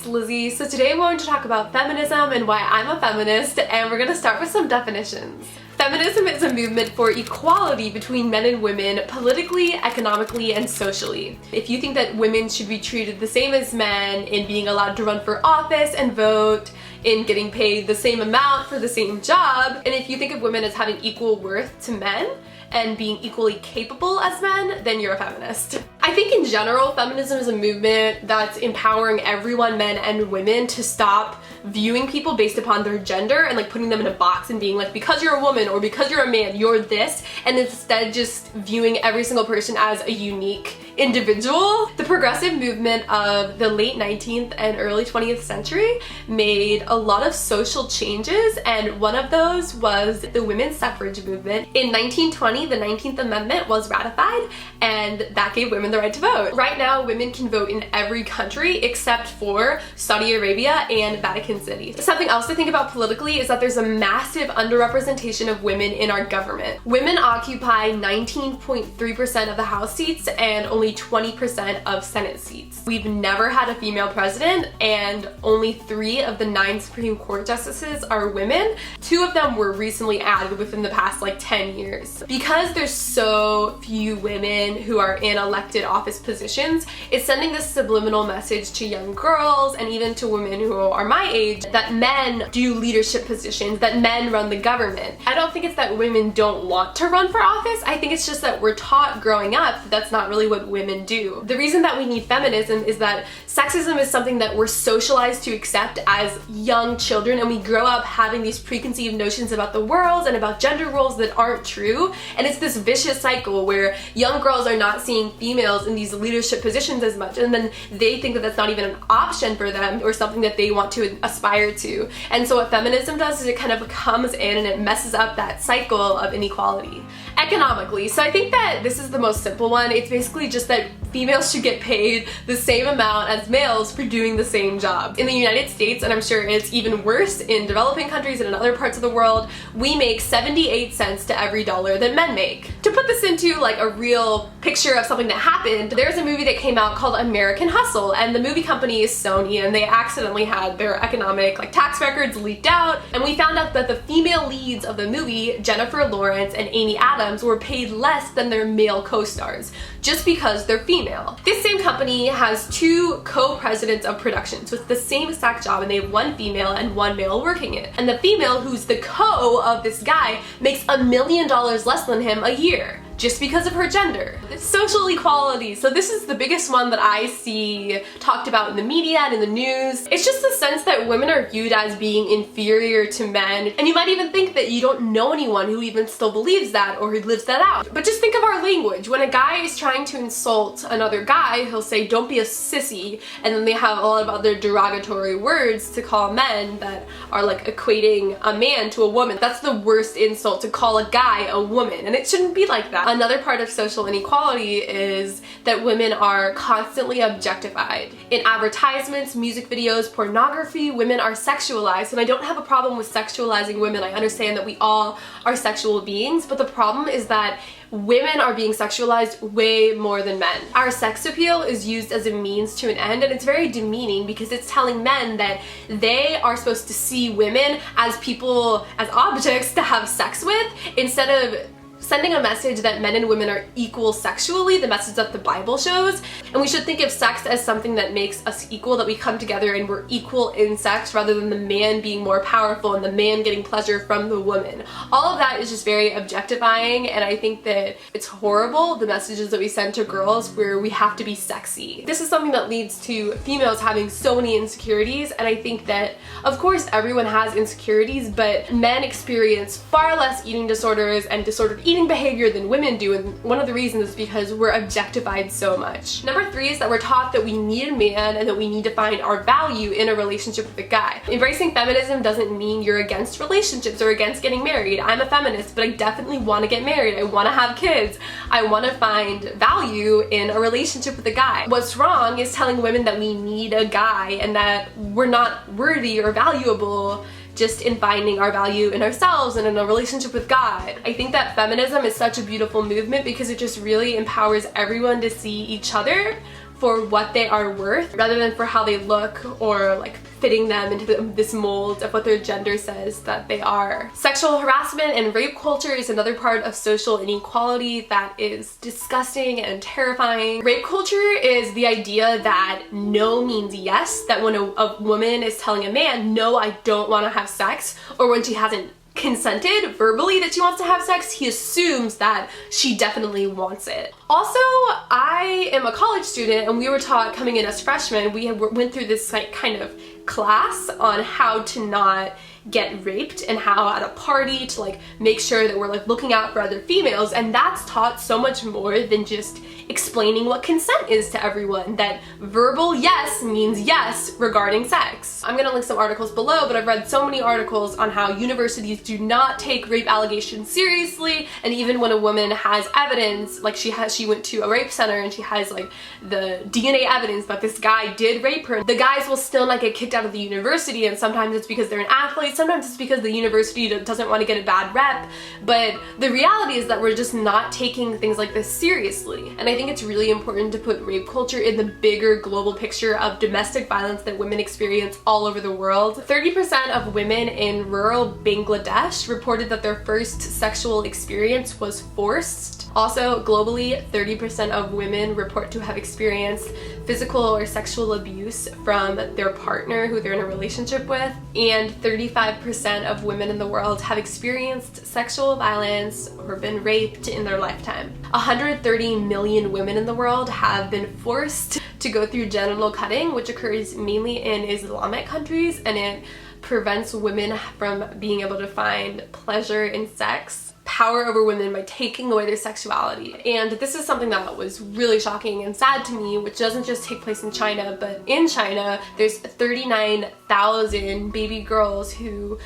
it's Lizzie. So today I'm going to talk about feminism and why I'm a feminist, and we're going to start with some definitions. Feminism is a movement for equality between men and women politically, economically, and socially. If you think that women should be treated the same as men in being allowed to run for office and vote, in getting paid the same amount for the same job, and if you think of women as having equal worth to men and being equally capable as men, then you're a feminist. I think in general, feminism is a movement that's empowering everyone, men and women, to stop viewing people based upon their gender and like putting them in a box and being like, because you're a woman or because you're a man, you're this, and instead just viewing every single person as a unique individual. The progressive movement of the late 19th and early 20th century made a lot of social changes, and one of those was the women's suffrage movement. In 1920, the 19th Amendment was ratified, and that gave women the right to vote. Right now, women can vote in every country except for Saudi Arabia and Vatican City. Something else to think about politically is that there's a massive underrepresentation of women in our government. Women occupy 19.3% of the House seats and only 20% of Senate seats. We've never had a female president, and only 3 of the 9 Supreme Court justices are women. 2 of them were recently added within the past like 10 years. Because there's so few women who are in elected office positions, it's sending this subliminal message to young girls and even to women who are my age that men do leadership positions, that men run the government. I don't think it's that women don't want to run for office. I think it's just that we're taught growing up that that's not really what women do. The reason that we need feminism is that sexism is something that we're socialized to accept as young children, and we grow up having these preconceived notions about the world and about gender roles that aren't true, and it's this vicious cycle where young girls are not seeing females in these leadership positions as much, and then they think that that's not even an option for them or something that they want to aspire to. And so what feminism does is it kind of comes in and it messes up that cycle of inequality. Economically, so I think that this is the most simple one. It's basically just that females should get paid the same amount as males for doing the same job. In the United States, and I'm sure it's even worse in developing countries and in other parts of the world, we make 78 cents to every dollar that men make. To put this into like a real picture of something that happened, there's a movie that came out called American Hustle, and the movie company is Sony, and they accidentally had their economic tax records leaked out, and we found out that the female leads of the movie, Jennifer Lawrence and Amy Adams, were paid less than their male co-stars just because they're female. This same company has 2 co-presidents of production, so it's the same exact job, and they have 1 female and 1 male working it. And the female, who's the co of this guy, makes $1 million less than him a year, just because of her gender. Social equality. So this is the biggest one that I see talked about in the media and in the news. It's just the sense that women are viewed as being inferior to men, and you might even think that you don't know anyone who even still believes that or who lives that out. But just think of our language. When a guy is trying to insult another guy, he'll say, "Don't be a sissy," and then they have a lot of other derogatory words to call men that are like equating a man to a woman. That's the worst insult, to call a guy a woman, and it shouldn't be like that. Another part of social inequality is that women are constantly objectified. In advertisements, music videos, pornography, women are sexualized, and I don't have a problem with sexualizing women. I understand that we all are sexual beings, but the problem is that women are being sexualized way more than men. Our sex appeal is used as a means to an end, and it's very demeaning because it's telling men that they are supposed to see women as people, as objects to have sex with, instead of sending a message that men and women are equal sexually, the message that the Bible shows. And we should think of sex as something that makes us equal, that we come together and we're equal in sex, rather than the man being more powerful and the man getting pleasure from the woman. All of that is just very objectifying, and I think that it's horrible, the messages that we send to girls where we have to be sexy. This is something that leads to females having so many insecurities, and I think that, of course, everyone has insecurities, but men experience far less eating disorders and disordered eating behavior than women do, and one of the reasons is because we're objectified so much. Number 3 is that we're taught that we need a man and that we need to find our value in a relationship with a guy. Embracing feminism doesn't mean you're against relationships or against getting married. I'm a feminist, but I definitely want to get married. I want to have kids. I want to find value in a relationship with a guy. What's wrong is telling women that we need a guy and that we're not worthy or valuable just in finding our value in ourselves and in a relationship with God. I think that feminism is such a beautiful movement because it just really empowers everyone to see each other for what they are worth rather than for how they look or like fitting them into this mold of what their gender says that they are. Sexual harassment and rape culture is another part of social inequality that is disgusting and terrifying. Rape culture is the idea that no means yes, that when a woman is telling a man, no, I don't want to have sex, or when she hasn't consented verbally that she wants to have sex, he assumes that she definitely wants it. Also, I am a college student and we were taught coming in as freshmen, we went through this like kind of class on how to not get raped and how at a party to like make sure that we're like looking out for other females, and that's taught so much more than just explaining what consent is to everyone, that verbal yes means yes regarding sex. I'm gonna link some articles below, but I've read so many articles on how universities do not take rape allegations seriously, and even when a woman has evidence, like she went to a rape center and she has like the DNA evidence that this guy did rape her, the guys will still not get kicked out of the university, and sometimes it's because they're an athlete, sometimes it's because the university doesn't want to get a bad rep, but the reality is that we're just not taking things like this seriously. And I think it's really important to put rape culture in the bigger global picture of domestic violence that women experience all over the world. 30% of women in rural Bangladesh reported that their first sexual experience was forced. Also, globally, 30% of women report to have experienced physical or sexual abuse from their partner who they're in a relationship with, and 35% of women in the world have experienced sexual violence or been raped in their lifetime. 130 million women in the world have been forced to go through genital cutting, which occurs mainly in Islamic countries, and it prevents women from being able to find pleasure in sex, power over women by taking away their sexuality. And this is something that was really shocking and sad to me, which doesn't just take place in China, but in China there's 39,000 baby girls who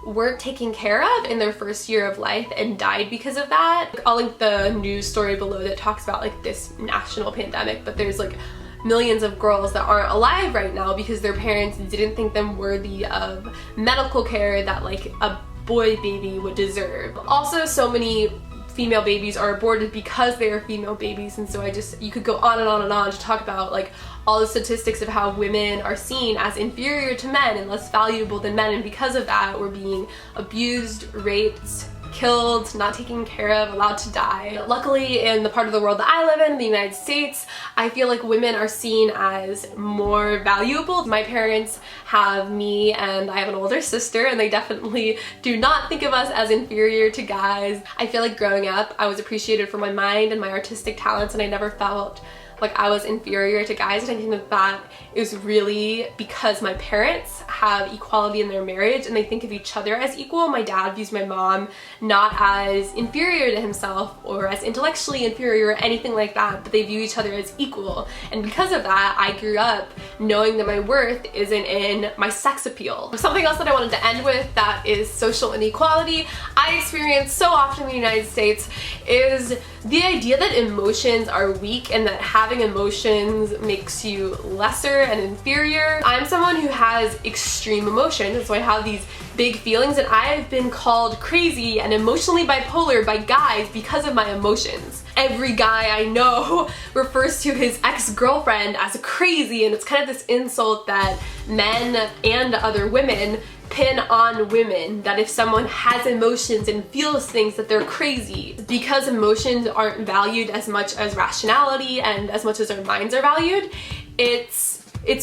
weren't taken care of in their first year of life and died because of that. I'll link the news story below that talks about like this national pandemic, but there's like millions of girls that aren't alive right now because their parents didn't think them worthy of medical care that like a boy baby would deserve. Also, so many female babies are aborted because they are female babies, and so you could go on and on and on to talk about like all the statistics of how women are seen as inferior to men and less valuable than men, and because of that we're being abused, raped, killed, not taken care of, allowed to die. Luckily, in the part of the world that I live in, the United States, I feel like women are seen as more valuable. My parents have me and I have an older sister, and they definitely do not think of us as inferior to guys. I feel like growing up, I was appreciated for my mind and my artistic talents, and I never felt like I was inferior to guys, and I think that that is really because my parents have equality in their marriage and they think of each other as equal. My dad views my mom not as inferior to himself or as intellectually inferior or anything like that, but they view each other as equal. And because of that, I grew up knowing that my worth isn't in my sex appeal. Something else that I wanted to end with that is social inequality I experience so often in the United States is the idea that emotions are weak and that having emotions makes you lesser and inferior. I'm someone who has extreme emotions, so I have these big feelings, and I've been called crazy and emotionally bipolar by guys because of my emotions. Every guy I know refers to his ex-girlfriend as crazy, and it's kind of this insult that men and other women pin on women, that if someone has emotions and feels things that they're crazy. Because emotions aren't valued as much as rationality and as much as our minds are valued, it's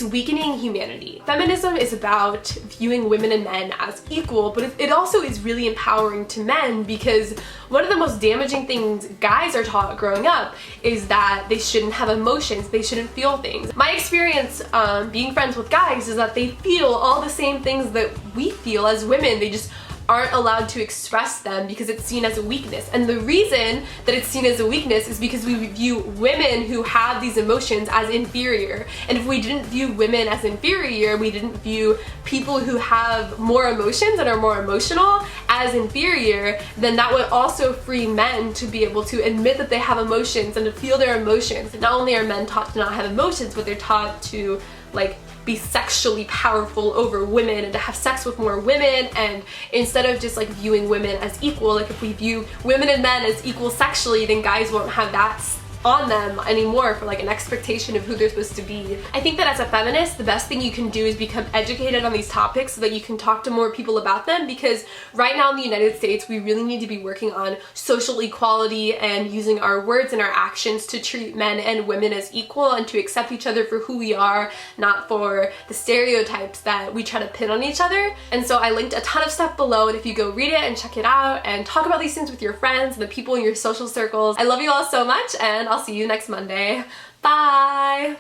weakening humanity. Feminism is about viewing women and men as equal, but it also is really empowering to men, because one of the most damaging things guys are taught growing up is that they shouldn't have emotions, they shouldn't feel things. My experience being friends with guys is that they feel all the same things that we feel as women, they just aren't allowed to express them because it's seen as a weakness. And the reason that it's seen as a weakness is because we view women who have these emotions as inferior. And if we didn't view women as inferior, we didn't view people who have more emotions and are more emotional as inferior, then that would also free men to be able to admit that they have emotions and to feel their emotions. Not only are men taught to not have emotions, but they're taught to like be sexually powerful over women and to have sex with more women, and instead of just like viewing women as equal, like if we view women and men as equal sexually, then guys won't have that on them anymore for like an expectation of who they're supposed to be. I think that as a feminist, the best thing you can do is become educated on these topics so that you can talk to more people about them, because right now in the United States, we really need to be working on social equality and using our words and our actions to treat men and women as equal and to accept each other for who we are, not for the stereotypes that we try to pin on each other. And so I linked a ton of stuff below, and if you go read it and check it out and talk about these things with your friends and the people in your social circles. I love you all so much, and I'll see you next Monday. Bye!